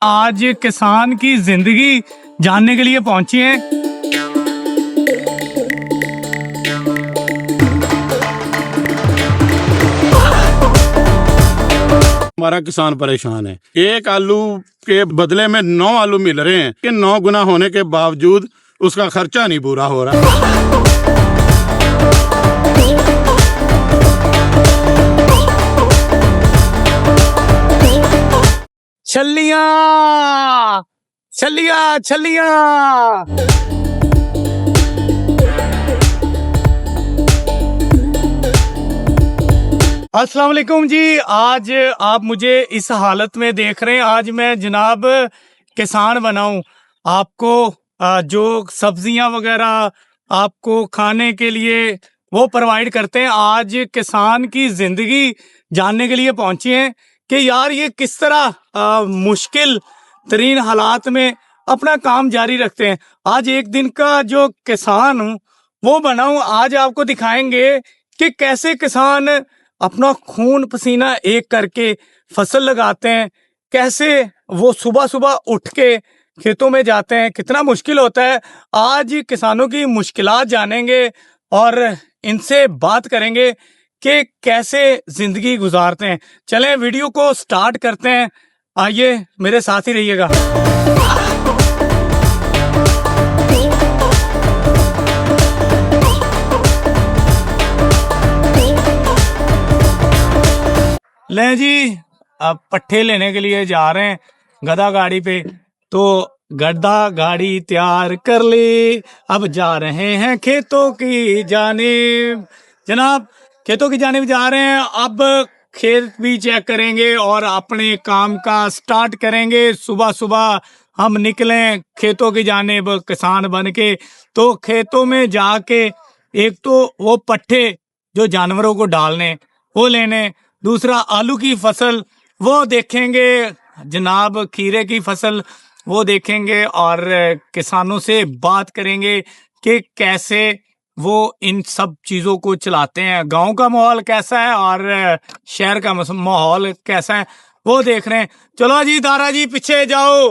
आज किसान की जिंदगी जानने के लिए पहुंचे हैं। हमारा किसान परेशान है। एक आलू के बदले में 9 आलू मिल रहे हैं कि 9 गुना होने के बावजूद उसका खर्चा नहीं पूरा हो रहा। छल्लियां छल्लियां छल्लियां। अस्सलाम वालेकुम जी। आज आप मुझे इस हालत में देख रहे हैं। आज मैं जनाब किसान बना हूं। आपको जो सब्जियां वगैरह आपको खाने के लिए वो प्रोवाइड करते हैं। आज किसान की जिंदगी जानने के लिए पहुंचे हैं कि यार ये किस तरह मुश्किल तरीन हालात में अपना काम जारी रखते हैं। आज एक दिन का जो किसान हूं वो बना हूं। आज आपको दिखाएंगे कि कैसे किसान अपना खून पसीना एक करके फसल लगाते हैं, कैसे वो सुबह सुबह उठ के खेतों में जाते हैं, कितना मुश्किल होता है। आज किसानों की मुश्किलात जानेंगे और इनसे बात करेंगे कि कैसे जिंदगी गुजारते हैं। चलें वीडियो को स्टार्ट करते हैं। आइए मेरे साथ ही रहिएगा। ले जी, अब पट्ठे लेने के लिए जा रहे हैं गधा गाड़ी पे। तो गधा गाड़ी तैयार कर ली, अब जा रहे हैं खेतों की जानिब। जनाब खेतों की जानिब जा रहे हैं। अब खेत भी चेक करेंगे और अपने काम का स्टार्ट करेंगे। सुबह सुबह हम निकले खेतों की जानिब किसान बन के। तो खेतों में जाके एक तो वो पट्ठे जो जानवरों को डालने वो लेने, दूसरा आलू की फसल वो देखेंगे, जनाब खीरे की फसल वो देखेंगे और किसानों से बात करेंगे कि कैसे वो इन सब चीज़ों को चलाते हैं। गांव का माहौल कैसा है और शहर का माहौल कैसा है वो देख रहे हैं। चलो जी दारा जी पीछे जाओ।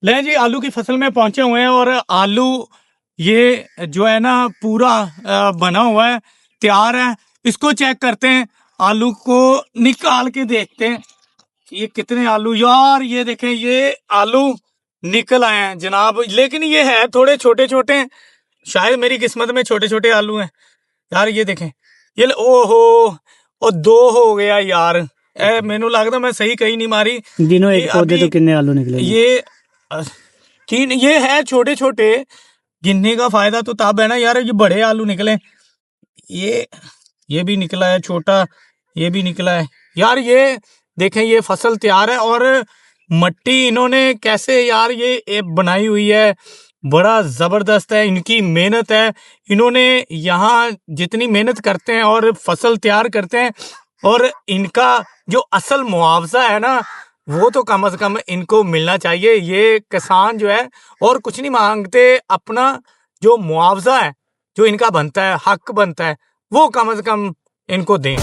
ले जी आलू की फसल में पहुंचे हुए हैं और आलू ये जो है ना पूरा बना हुआ है, तैयार है। इसको चेक करते हैं, आलू को निकाल के देखते हैं ये कितने आलू। यार ये देखें, ये आलू निकल आए हैं जनाब, लेकिन ये है थोड़े छोटे छोटे। शायद मेरी किस्मत में छोटे छोटे आलू हैं। यार ये देखें, ये ओहो और 2 हो गया यार। मैनू लगता मैं सही कहीं नहीं मारी। दिनों एक पौधे तो कितने आलू निकले? ये तीन ये है छोटे छोटे। गिनने का फायदा तो तब है ना यार, ये बड़े आलू निकले। ये भी निकला है छोटा, ये भी निकला है। यार ये देखें, ये फसल तैयार है और मट्टी इन्होंने कैसे यार ये बनाई हुई है, बड़ा जबरदस्त है। इनकी मेहनत है, इन्होंने यहाँ जितनी मेहनत करते हैं और फसल तैयार करते हैं, और इनका जो असल मुआवजा है ना वो तो कम से कम इनको मिलना चाहिए। ये किसान जो है और कुछ नहीं मांगते, अपना जो मुआवजा है जो इनका बनता है, हक बनता है, वो कम से कम इनको दें।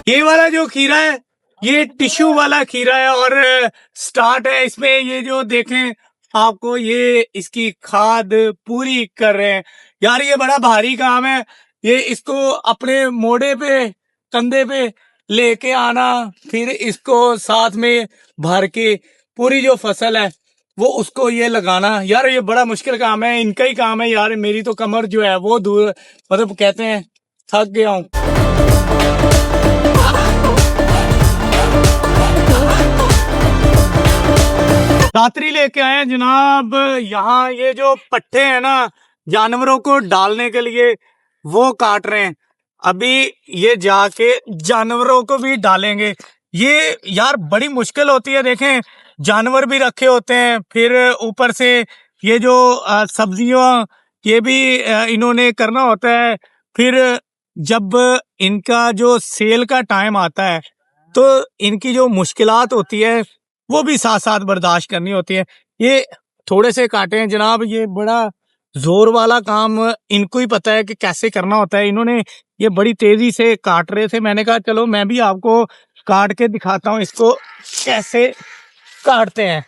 ये वाला जो खीरा है ये टिश्यू वाला खीरा है और स्टार्ट है इसमें। ये जो देखें आपको, ये इसकी खाद पूरी कर रहे हैं। यार ये बड़ा भारी काम है। ये इसको अपने मोड़े पे, कंधे पे लेके आना, फिर इसको साथ में भर के पूरी जो फसल है वो उसको ये लगाना। यार ये बड़ा मुश्किल काम है, इनका ही काम है यार। मेरी तो कमर जो है वो दूर, मतलब कहते हैं थक गया हूं। दातरी लेके आए हैं जनाब। यहाँ ये जो पट्ठे हैं ना जानवरों को डालने के लिए वो काट रहे हैं। अभी ये जाके जानवरों को भी डालेंगे। ये यार बड़ी मुश्किल होती है। देखें जानवर भी रखे होते हैं, फिर ऊपर से ये जो सब्जियां ये भी इन्होंने करना होता है। फिर जब इनका जो सेल का टाइम आता है तो इनकी जो मुश्किलात होती है वो भी साथ साथ बर्दाश्त करनी होती है। ये थोड़े से काटे हैं जनाब, ये बड़ा जोर वाला काम इनको ही पता है कि कैसे करना होता है। इन्होंने ये बड़ी तेजी से काट रहे थे, मैंने कहा चलो मैं भी आपको काट के दिखाता हूँ इसको कैसे काटते हैं।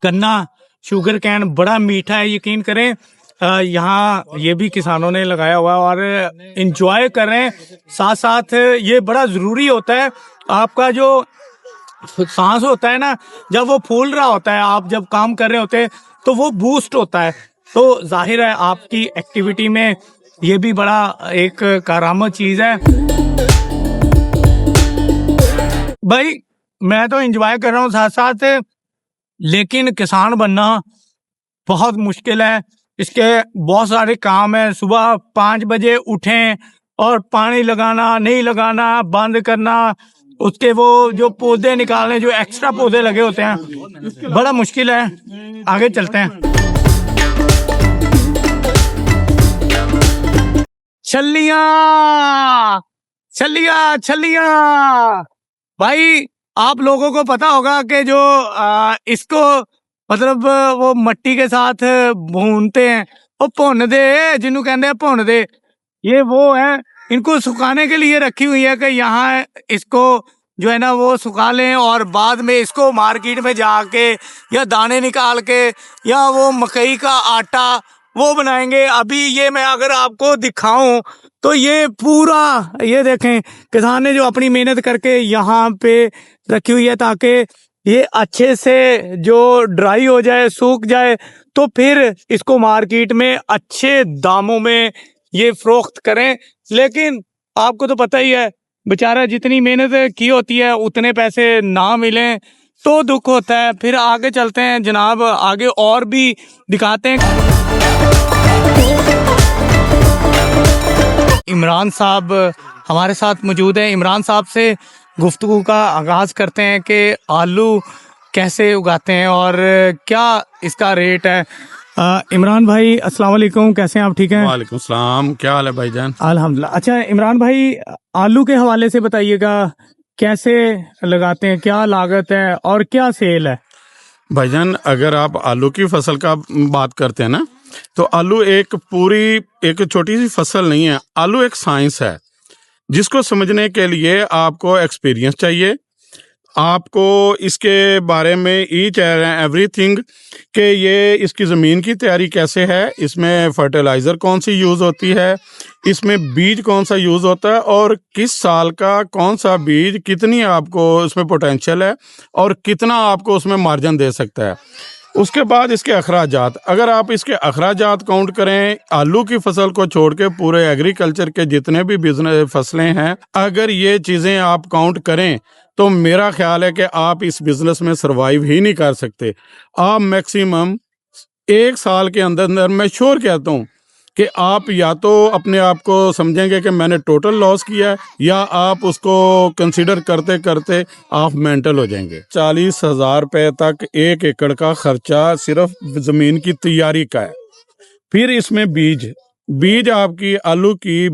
गन्ना शुगर कैन बड़ा मीठा है, यकीन करें। यहाँ ये भी किसानों ने लगाया हुआ है और इंजॉय कर रहे हैं। साथ साथ ये बड़ा जरूरी होता है, आपका जो सांस होता है ना, जब वो फूल रहा होता है, आप जब काम कर रहे होते हैं तो वो बूस्ट होता है। तो जाहिर है आपकी एक्टिविटी में ये भी बड़ा एक करामत चीज है। भाई मैं तो एंजॉय कर रहा हूँ साथ साथ, लेकिन किसान बनना बहुत मुश्किल है। इसके बहुत सारे काम है। सुबह 5 बजे उठें और पानी लगाना, नहीं लगाना, बंद करना, उसके वो जो पौधे निकालने, जो एक्स्ट्रा पौधे लगे होते हैं, बड़ा मुश्किल है। आगे चलते हैं। छल्लियां छल्लियां छल्लियां, भाई आप लोगों को पता होगा कि जो इसको मतलब वो मट्टी के साथ भूनते हैं, वो भुन दे, जिन्हों कहते हैं भुन दे, ये वो है। इनको सुखाने के लिए रखी हुई है कि यहाँ इसको जो है ना वो सुखा लें और बाद में इसको मार्केट में जाके या दाने निकाल के या वो मकई का आटा वो बनाएंगे। अभी ये मैं अगर आपको दिखाऊं तो ये पूरा, ये देखें किसान ने जो अपनी मेहनत करके यहाँ पे रखी हुई है ताकि ये अच्छे से जो ड्राई हो जाए, सूख जाए, तो फिर इसको मार्केट में अच्छे दामों में ये फरोख्त करें। लेकिन आपको तो पता ही है, बेचारा जितनी मेहनत की होती है उतने पैसे ना मिलें तो दुख होता है। फिर आगे चलते हैं जनाब, आगे और भी दिखाते हैं। इमरान साहब हमारे साथ मौजूद है। इमरान साहब से गुफ्तगू का आगाज करते हैं कि आलू कैसे उगाते हैं और क्या इसका रेट है। इमरान भाई अस्सलाम वालेकुम, कैसे हैं आप? ठीक हैं? वालेकुम सलाम, क्या हाल है भाईजान? अल्हम्दुलिल्लाह। अच्छा इमरान भाई, आलू के हवाले से बताइएगा, कैसे लगाते हैं, क्या लागत है और क्या सेल है? भाईजान अगर आप आलू की फसल का बात करते हैं ना, तो आलू एक पूरी एक छोटी सी फसल नहीं है। आलू एक साइंस है जिसको समझने के लिए आपको एक्सपीरियंस चाहिए। आपको इसके बारे में ईच एंड एवरीथिंग कि ये इसकी ज़मीन की तैयारी कैसे है, इसमें फर्टिलाइज़र कौन सी यूज़ होती है, इसमें बीज कौन सा यूज़ होता है और किस साल का कौन सा बीज कितनी आपको उसमें पोटेंशियल है और कितना आपको उसमें मार्जिन दे सकता है। उसके बाद इसके अखराजात, अगर आप इसके अखराजात काउंट करें, आलू की फसल को छोड़ के पूरे एग्रीकल्चर के जितने भी बिजनेस फसलें हैं, अगर ये चीज़ें आप काउंट करें तो मेरा ख्याल है कि आप इस बिजनेस में सरवाइव ही नहीं कर सकते। आप मैक्सिमम 1 साल के अंदर अंदर, मैं श्योर कहता हूँ कि आप या तो अपने आप को समझेंगे कि मैंने टोटल लॉस किया है, या आप उसको कंसीडर करते करते आप मेंटल हो जाएंगे। 40,000 रुपये तक 1 एकड़ का खर्चा सिर्फ ज़मीन की तैयारी का है। फिर इसमें बीज आपकी आलू की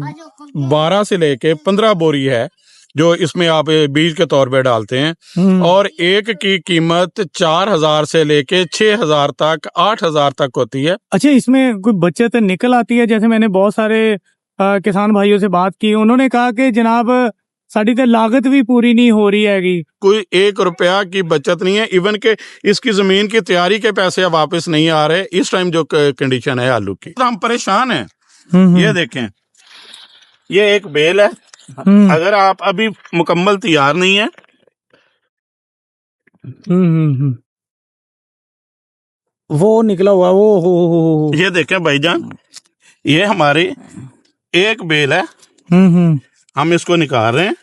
12 से लेके 15 बोरी है जो इसमें आप बीज के तौर पे डालते हैं, और एक की कीमत 4,000 से लेके 6,000 तक, 8,000 तक होती है। अच्छा, इसमें कोई बचत निकल आती है? जैसे मैंने बहुत सारे किसान भाइयों से बात की, उन्होंने कहा कि जनाब साड़ी तो लागत भी पूरी नहीं हो रही हैगी। कोई 1 रुपया की बचत नहीं है। इवन के इसकी जमीन की तैयारी के पैसे वापस नहीं आ रहे इस टाइम जो कंडीशन है आलू की, तो हम परेशान हैं। ये देखें, ये एक बेल है, अगर आप अभी मुकम्मल तैयार नहीं है, वो निकला हुआ वो हो। ये देखें भाईजान, ये हमारी एक बेल है, हम इसको निकाल रहे हैं।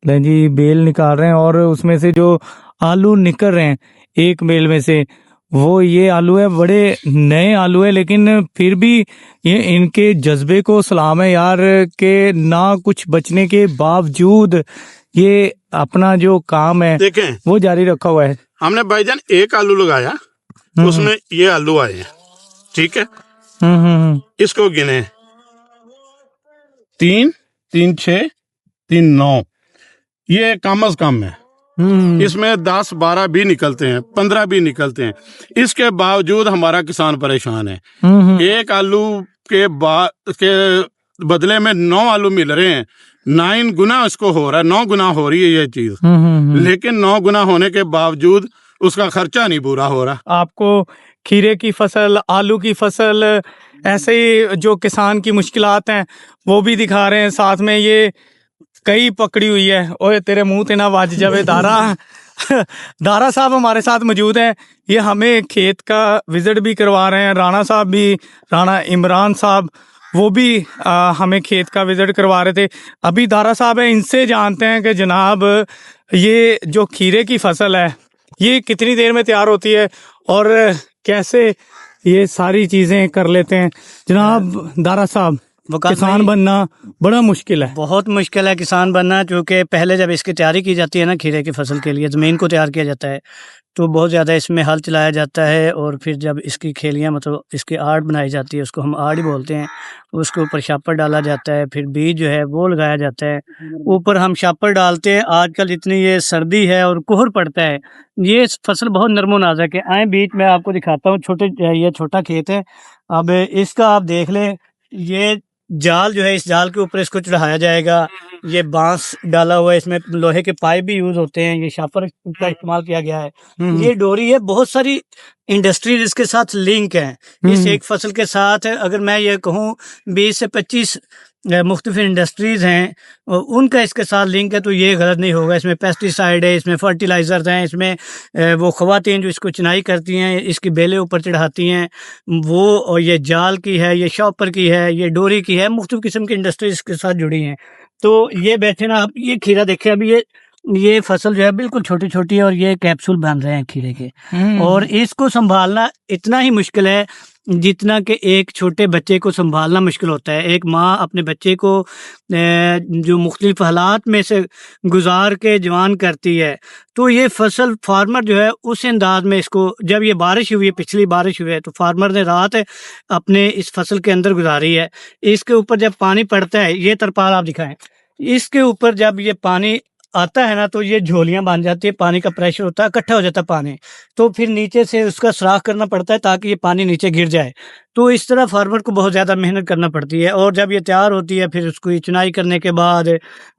जी बेल निकाल रहे हैं और उसमें से जो आलू निकल रहे हैं एक बेल में से, वो ये आलू है, बड़े नए आलू है, लेकिन फिर भी ये इनके जज्बे को सलाम है यार, के ना कुछ बचने के बावजूद ये अपना जो काम है देखें वो जारी रखा हुआ है। हमने भाईजान एक आलू लगाया, उसमें ये आलू आए हैं, ठीक है। इसको गिने 3, 3, 6, 3, 9, ये कम अज कम है। इसमें 10 12 भी निकलते हैं, 15 भी निकलते हैं। इसके बावजूद हमारा किसान परेशान है। एक आलू के बदले में 9 आलू मिल रहे हैं, 9 गुना उसको हो रहा है, 9 गुना हो रही है ये चीज। लेकिन 9 गुना होने के बावजूद उसका खर्चा नहीं पूरा हो रहा। आपको खीरे की फसल, आलू की फसल, ऐसे ही जो किसान की मुश्किलात हैं वो भी दिखा रहे हैं। साथ में ये कई पकड़ी हुई है। ओए तेरे मुंह ते ना वाज जावे दारा। दारा साहब हमारे साथ मौजूद हैं। ये हमें खेत का विजिट भी करवा रहे हैं। राणा साहब भी, राणा इमरान साहब, वो भी हमें खेत का विजिट करवा रहे थे। अभी दारा साहब है, इनसे जानते हैं कि जनाब ये जो खीरे की फसल है ये कितनी देर में तैयार होती है और कैसे ये सारी चीजें कर लेते हैं। जनाब दारा साहब, किसान बनना बड़ा मुश्किल है। बहुत मुश्किल है किसान बनना, क्योंकि पहले जब इसकी तैयारी की जाती है ना, खीरे की फसल के लिए ज़मीन को तैयार किया जाता है तो बहुत ज़्यादा इसमें हल चलाया जाता है। और फिर जब इसकी खेलियाँ, मतलब इसकी आड़ बनाई जाती है, उसको हम आड़ ही बोलते हैं, उसके ऊपर शापर डाला जाता है, फिर बीज जो है वो लगाया जाता है, ऊपर हम शापर डालते हैं। आजकल इतनी ये सर्दी है और कोहर पड़ता है, ये फसल बहुत नरमो नाजुक है। आए बीच में आपको दिखाता हूँ, ये छोटा खेत है। अब इसका आप देख लें, ये जाल जो है, इस जाल के ऊपर इसको चढ़ाया जाएगा। ये बांस डाला हुआ है, इसमें लोहे के पाइप भी यूज होते हैं, ये शापर का इस्तेमाल किया गया है। ये डोरी है, बहुत सारी इंडस्ट्रीज इसके साथ लिंक है। इस एक फसल के साथ अगर मैं ये कहूँ 20 से 25 मुख्तलिफ इंडस्ट्रीज हैं, उनका इसके साथ लिंक है, तो ये गलत नहीं होगा। इसमें पेस्टिसाइड है, इसमें फर्टिलाइजर्स हैं, इसमें वो ख़वातीन जो इसको चुनाई करती हैं, इसकी बेलें ऊपर चढ़ाती हैं, वो, और ये जाल की है, ये शॉपर की है, ये डोरी की है, मुख्तलिफ किस्म की इंडस्ट्रीज इसके साथ जुड़ी हैं। तो ये बैठे ना, आप ये खीरा देखें, अभी ये फसल जो है बिल्कुल छोटी छोटी है और ये कैप्सूल बन रहे हैं खीरे के, और इसको संभालना इतना ही मुश्किल है जितना कि एक छोटे बच्चे को संभालना मुश्किल होता है। एक माँ अपने बच्चे को जो मुख्तलिफ हालात में से गुजार के जवान करती है, तो ये फसल फार्मर जो है उस अंदाज में इसको, जब ये बारिश हुई है, पिछली बारिश हुई है, तो फार्मर ने रात अपने इस फसल के अंदर गुजारी है। इसके ऊपर जब पानी पड़ता है, ये तरपाल आप दिखाएं, इसके ऊपर जब ये पानी आता है ना, तो ये झोलियां बन जाती है, पानी का प्रेशर होता है, इकट्ठा हो जाता है पानी, तो फिर नीचे से उसका सुराख करना पड़ता है ताकि ये पानी नीचे गिर जाए। तो इस तरह फार्मर को बहुत ज़्यादा मेहनत करना पड़ती है। और जब ये तैयार होती है, फिर उसको चुनाई करने के बाद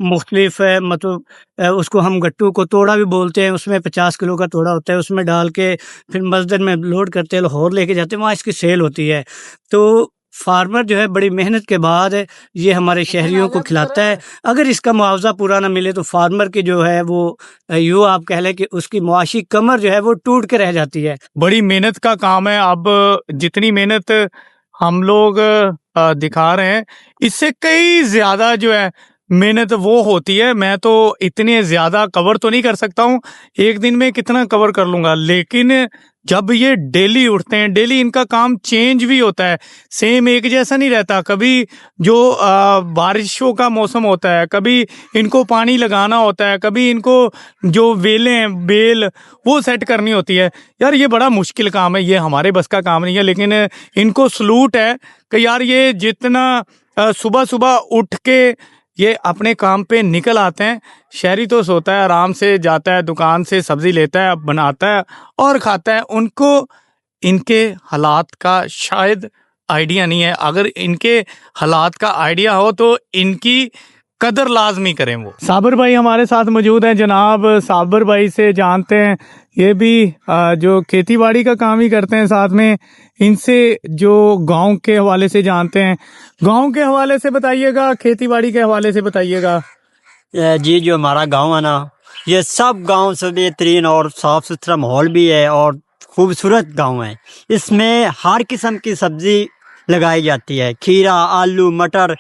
मुख्तलिफ मतलब उसको हम गट्टू को तोड़ा भी बोलते हैं, उसमें 50 किलो का तोड़ा होता है, उसमें डाल के फिर मस्जिद में लोड करते हैं, लाहौर लेके जाते हैं, वहाँ इसकी सेल होती है। तो फार्मर जो है बड़ी मेहनत के बाद ये हमारे शहरियों को खिलाता है। अगर इसका मुआवजा पूरा ना मिले तो फार्मर की जो है वो, यूँ आप कह लें कि उसकी मुआशी कमर जो है वो टूट के रह जाती है। बड़ी मेहनत का काम है। अब जितनी मेहनत हम लोग दिखा रहे हैं, इससे कई ज्यादा जो है मेहनत वो होती है। मैं तो इतने ज्यादा कवर तो नहीं कर सकता हूँ, एक दिन में कितना कवर कर लूंगा, लेकिन जब ये डेली उठते हैं, डेली इनका काम चेंज भी होता है, सेम एक जैसा नहीं रहता। कभी जो बारिशों का मौसम होता है, कभी इनको पानी लगाना होता है, कभी इनको जो वेलें हैं, बेल वो सेट करनी होती है। यार ये बड़ा मुश्किल काम है, ये हमारे बस का काम नहीं है, लेकिन इनको सलूट है कि यार ये जितना सुबह सुबह उठ के ये अपने काम पे निकल आते हैं। शहरी तो सोता है, आराम से जाता है, दुकान से सब्जी लेता है, बनाता है और खाता है। उनको इनके हालात का शायद आइडिया नहीं है। अगर इनके हालात का आइडिया हो तो इनकी कदर लाजमी करें। वो साबिर भाई हमारे साथ मौजूद हैं। जनाब साबिर भाई से जानते हैं, ये भी जो खेती बाड़ी का काम ही करते हैं साथ में। इनसे जो गांव के हवाले से जानते हैं, गांव के हवाले से बताइएगा, खेती बाड़ी के हवाले से बताइएगा। जी, जो हमारा गांव है ना, ये सब गांव से बेहतरीन और साफ़ सुथरा माहौल भी है और खूबसूरत गांव है। इसमें हर किस्म की सब्ज़ी लगाई जाती है, खीरा, आलू, मटर,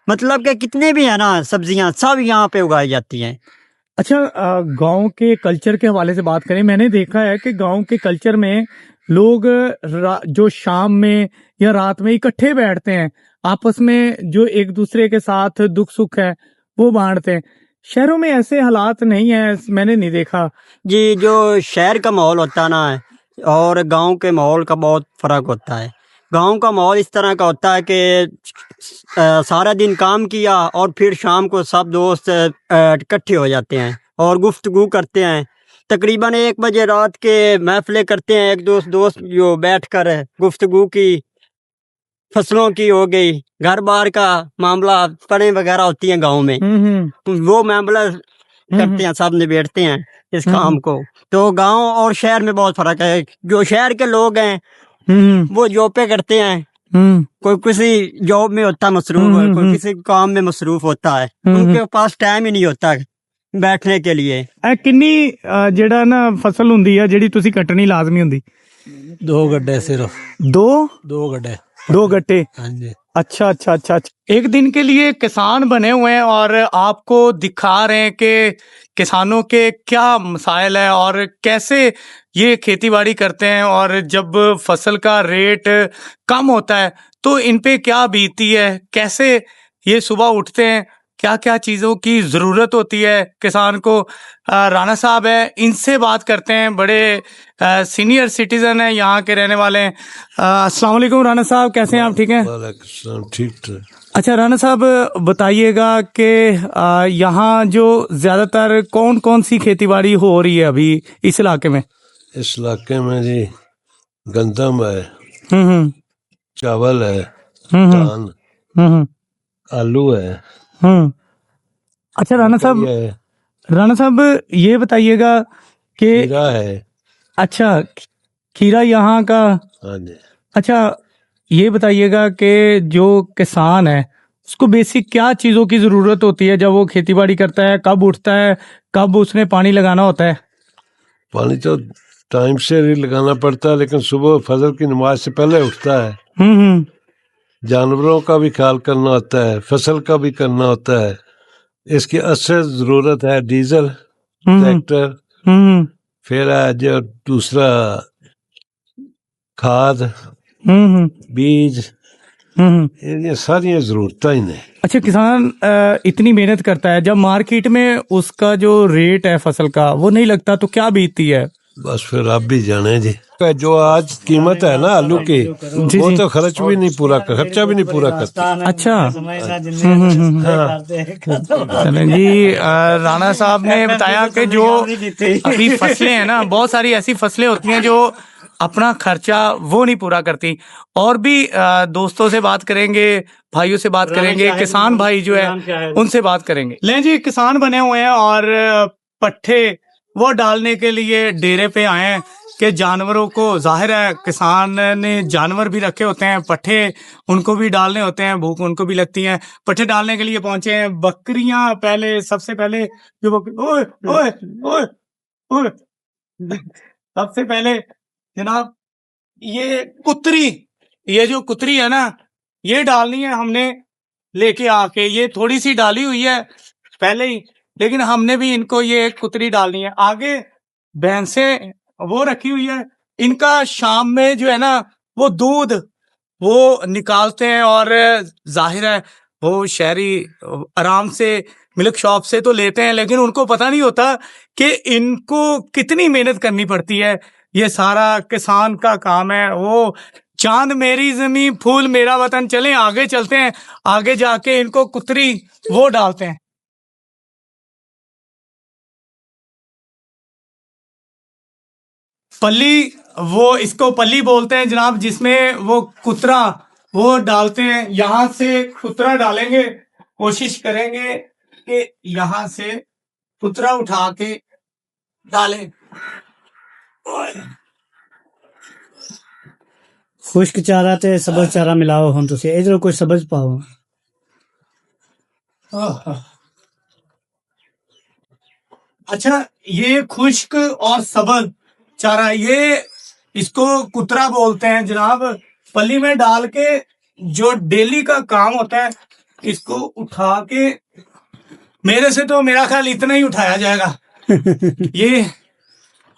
मतलब कि कितने भी है ना सब्जियां, सब यहाँ पे उगाई जाती हैं। अच्छा, गांव के कल्चर के हवाले से बात करें, मैंने देखा है कि गांव के कल्चर में लोग जो शाम में या रात में इकट्ठे बैठते हैं, आपस में जो एक दूसरे के साथ दुख सुख है वो बांटते हैं। शहरों में ऐसे हालात नहीं है, मैंने नहीं देखा। जी, जो शहर का माहौल होता है ना और गांव के माहौल का बहुत फ़र्क होता है। गांव का माहौल इस तरह का होता है कि सारा दिन काम किया और फिर शाम को सब दोस्त इकट्ठे हो जाते हैं और गुफ्तगू करते हैं। तकरीबन 1 बजे रात के महफिलें करते हैं, एक दोस्त जो बैठ कर गुफ्तगू की, फसलों की हो गई, घर बार का मामला, पड़े वगैरह होती हैं गाँव में, वो मामला करते हैं, सब निबेड़ते हैं इस काम को। तो गांव और शहर में बहुत फर्क है। जो शहर के लोग हैं वो जॉब पे करते हैं, कोई किसी जॉब में होता है मसरूफ है, कोई किसी काम में मसरूफ होता है, उनके पास टाइम ही नहीं होता बैठने के लिए। किन्नी ਜਿਹੜਾ ਨਾ ਫਸਲ ਹੁੰਦੀ ਆ ਜਿਹੜੀ ਤੁਸੀਂ ਕੱਟਣੀ ਲਾਜ਼ਮੀ ਹੁੰਦੀ 2 गड्ढे सिर्फ दो 2 गड्ढे। 2 गट्टे हाँ जी। अच्छा अच्छा अच्छा अच्छा। एक दिन के लिए किसान बने हुए हैं और आपको दिखा रहे हैं कि किसानों के क्या मसाइल है और कैसे ये खेती बाड़ी करते हैं, और जब फसल का रेट कम होता है तो इन पे क्या बीतती है, कैसे ये सुबह उठते हैं, क्या क्या चीज़ों की ज़रूरत होती है किसान को। राणा साहब है, इनसे बात करते हैं, बड़े सीनियर सिटीज़न हैं, यहाँ के रहने वाले हैं। अस्सलाम वालेकुम राणा साहब, कैसे हैं आप? ठीक हैं? वालेकुम, ठीक है। अच्छा राणा साहब, बताइएगा कि यहाँ जो ज़्यादातर कौन कौन सी खेतीबाड़ी हो रही है अभी इस इलाके में? इस इलाके में जी गंदम है, हम्म चावल है, हम्म धान, हम्म आलू है, हम्म। अच्छा राणा साहब, ये बताइएगा कि खीरा है। अच्छा, खीरा यहाँ का। हाँ जी। अच्छा, ये बताइएगा कि जो किसान है उसको बेसिक क्या चीज़ों की ज़रूरत होती है जब वो खेती बाड़ी करता है, कब उठता है, कब उसने पानी लगाना होता है? पानी तो टाइम से ही लगाना पड़ता है, लेकिन सुबह फजर की नमाज से पहले उठता है। हम्म। जानवरों का भी ख्याल करना होता है, फसल का भी करना होता है। इसकी असर जरूरत है डीजल, ट्रैक्टर, हम्म फिर है जो दूसरा खाद, हम्म बीज, हम्म। ये सारी जरूरतें ही ने। अच्छा, किसान इतनी मेहनत करता है, जब मार्केट में उसका जो रेट है फसल का वो नहीं लगता तो क्या बीतती है? बस फिर आप भी जाने जी। जो आज कीमत है ना आलू की, वो तो खर्चा भी नहीं पूरा करता। अच्छा। चलें जी, राणा साहब ने बताया कि जो अभी फसलें हैं ना, बहुत सारी ऐसी फसलें होती हैं जो अपना खर्चा वो नहीं पूरा करती। और भी दोस्तों से बात करेंगे, भाइयों से बात करेंगे, किसान भाई जो है उनसे बात करेंगे। लें जी, किसान बने हुए हैं और पट्ठे वो डालने के लिए डेरे पे आए हैं कि जानवरों को, जाहिर है किसान ने जानवर भी रखे होते हैं, पट्ठे उनको भी डालने होते हैं, भूख उनको भी लगती है। पट्ठे डालने के लिए पहुंचे हैं। बकरियां पहले, सबसे पहले जो ओए ओए ओए ओए सबसे पहले जनाब ये कुतरी, ये जो कुतरी है ना, ये डालनी है हमने लेके आके। ये थोड़ी सी डाली हुई है पहले ही, लेकिन हमने भी इनको ये कुतरी डालनी है। आगे भैंसें वो रखी हुई है, इनका शाम में जो है ना वो दूध वो निकालते हैं, और जाहिर है वो शहरी आराम से मिल्क शॉप से तो लेते हैं, लेकिन उनको पता नहीं होता कि इनको कितनी मेहनत करनी पड़ती है। ये सारा किसान का काम है। वो चांद मेरी जमीन, फूल मेरा वतन। चलें आगे चलते हैं, आगे जाके इनको कुतरी वो डालते हैं। पल्ली, वो इसको पल्ली बोलते हैं जनाब, जिसमें वो कुतरा वो डालते हैं। यहां से कुतरा डालेंगे, कोशिश करेंगे कि यहां से कुतरा उठा के डालें। खुश्क चारा ते सब्ज चारा मिलाओ हम तुसी इधर कोई सब्ज पाओ। अच्छा, ये खुश्क और सबज चारा, ये इसको कुतरा बोलते हैं जनाब। पल्ली में डाल के जो डेली का काम होता है, इसको उठा के, मेरे से तो मेरा ख्याल इतना ही उठाया जाएगा। ये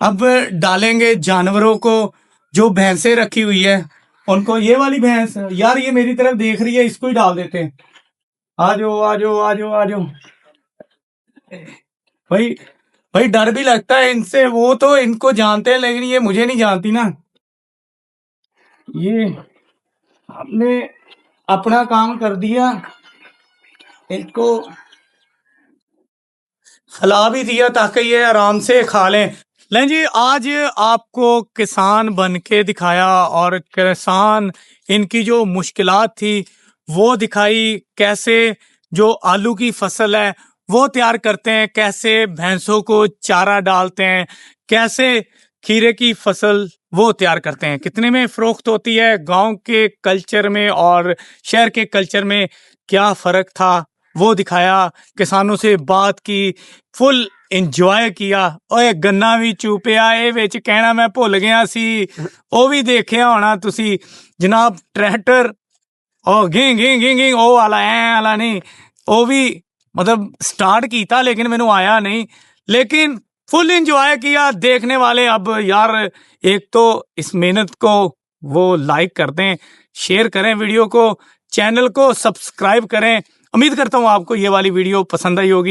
अब डालेंगे जानवरों को। जो भैंसें रखी हुई है उनको, ये वाली भैंस यार ये मेरी तरफ देख रही है, इसको ही डाल देते हैं। आ जाओ आ जाओ आ जाओ आ जाओ भाई। भाई डर भी लगता है इनसे, वो तो इनको जानते हैं लेकिन ये मुझे नहीं जानती ना। ये हमने अपना काम कर दिया, इनको खिला भी दिया ताकि ये आराम से खा लें। लें जी, आज आपको किसान बन के दिखाया और किसान इनकी जो मुश्किलात थी वो दिखाई, कैसे जो आलू की फसल है वो तैयार करते हैं, कैसे भैंसों को चारा डालते हैं, कैसे खीरे की फसल वो तैयार करते हैं, कितने में फरोख्त होती है, गांव के कल्चर में और शहर के कल्चर में क्या फर्क था वो दिखाया, किसानों से बात की, फुल ਇੰਜੋਏ किया। ਓਏ ਗੰਨਾ ਵੀ ਚੂਪਿਆ, ਇਹ ਵਿੱਚ ਕਹਿਣਾ ਮੈਂ ਭੁੱਲ ਗਿਆ ਸੀ, ਉਹ ਵੀ ਦੇਖਿਆ ਹੋਣਾ ਤੁਸੀਂ ਜਨਾਬ। ਟਰੈਕਟਰ ਉਹ ਗਿੰ ਗਿੰ ਗਿੰ ਗਿੰ ਉਹ ਵਾਲਾ ਐ ਵਾਲਾ ਨਹੀਂ, ਉਹ ਵੀ मतलब स्टार्ट किया लेकिन मैंने आया नहीं, लेकिन फुल इंजॉय किया। देखने वाले अब यार एक तो इस मेहनत को वो लाइक कर दें, शेयर करें वीडियो को, चैनल को सब्सक्राइब करें। उम्मीद करता हूँ आपको ये वाली वीडियो पसंद आई होगी।